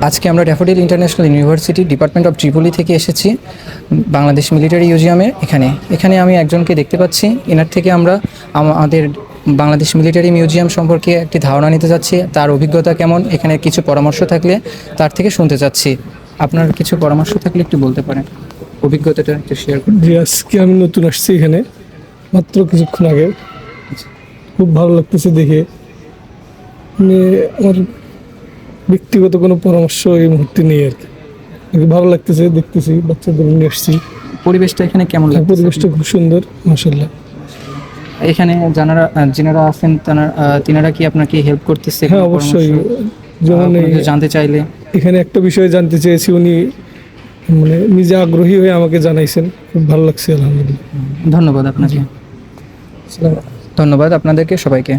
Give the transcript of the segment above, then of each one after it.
আজকে আমরা daffodil international university department of Tripoli থেকে এসেছি বাংলাদেশ মিলিটারি মিউজিয়ামে। এখানে আমি একজনকে দেখতে পাচ্ছি। এনার থেকে আমরা আমাদের বাংলাদেশ মিলিটারি মিউজিয়াম সম্পর্কে একটি ধারণা নিতে যাচ্ছি। তার অভিজ্ঞতা কেমন, এখানে কিছু পরামর্শ থাকলে তার থেকে শুনতে চাচ্ছি। আপনার কিছু পরামর্শ থাকলে একটু বলতে পারেন, অভিজ্ঞতাটা একটু শেয়ার করুন। জি, আজকে আমি নতুন আসছি এখানে মাত্র কিছুক্ষণ আগে। খুব ভালো লাগতেছে দেখে। আমার ব্যক্তিগত কোনো পরামর্শ এই মুহূর্তে নেই আর কি। ভালো লাগতেছে, দেখতেছি বাচ্চাদের নিয়ে আসছি। পরিবেশটা এখানে কেমন লাগে? পরিবেশটা খুব সুন্দর, মাশাআল্লাহ। এখানে যারা আছেন তিনারা কি আপনাকে হেল্প করতেছে? হ্যাঁ, অবশ্যই। যেমন জানতে চাইলে এখানে একটা বিষয় জানতে চেয়েছি, উনি নিজে আগ্রহী হয়ে আমাকে জানাইছেন। খুব ভালো লাগছে, আলহামদুলিল্লাহ। ধন্যবাদ আপনাকে। ধন্যবাদ আপনাদেরকে সবাইকে।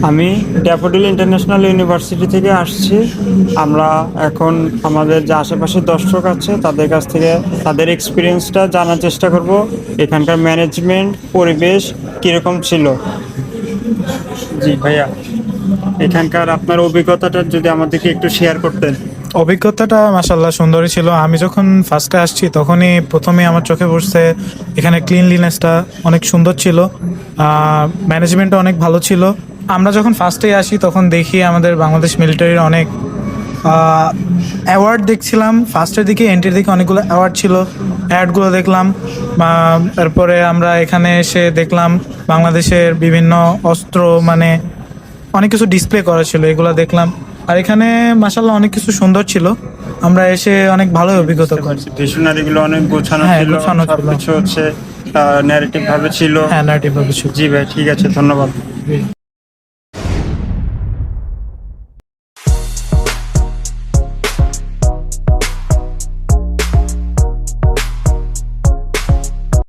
আমি ড্যাফোডিল ইন্টারন্যাশনাল ইউনিভার্সিটি থেকে আসছি। আমরা এখন আমাদের যে আশেপাশের দর্শক আছে তাদের কাছ থেকে তাদের এক্সপিরিয়েন্সটা জানার চেষ্টা করব। এখানকার ম্যানেজমেন্ট, পরিবেশ কীরকম ছিল। জি ভাইয়া, এখানকার আপনার অভিজ্ঞতাটা যদি আমাদেরকে একটু শেয়ার করতেন। অভিজ্ঞতাটা মাশাআল্লাহ সুন্দরই ছিল। আমি যখন ফার্স্টে আসছি তখনই প্রথমে আমার চোখে পড়ছে এখানে ক্লিনলিনেসটা অনেক সুন্দর ছিল, ম্যানেজমেন্টও অনেক ভালো ছিল। আমরা যখন ফার্স্টে আসি তখন দেখি আমাদের বাংলাদেশ মিলিটারির অনেক অ্যাওয়ার্ড দেখছিলাম। ফার্স্টের দিকে, এন্ট্রির দিকে অনেকগুলো অ্যাওয়ার্ড ছিল, অ্যাডগুলো দেখলাম। তারপরে আমরা এখানে এসে দেখলাম বাংলাদেশের বিভিন্ন অস্ত্র, অনেক কিছু ডিসপ্লে করা ছিল, এগুলো দেখলাম। আর এখানে মাশাআল্লাহ অনেক কিছু সুন্দর ছিল। আমরা এসে অনেক ভালোই অভিজ্ঞতা করছি। ডিকশনারিগুলো অনেক গোছানো ছিল, সবকিছু হচ্ছে ন্যারেটিভ ভাবে ছিল। হ্যাঁ, ন্যারেটিভ ভাবে ছিল। জি ভাই, ঠিক আছে, ধন্যবাদ।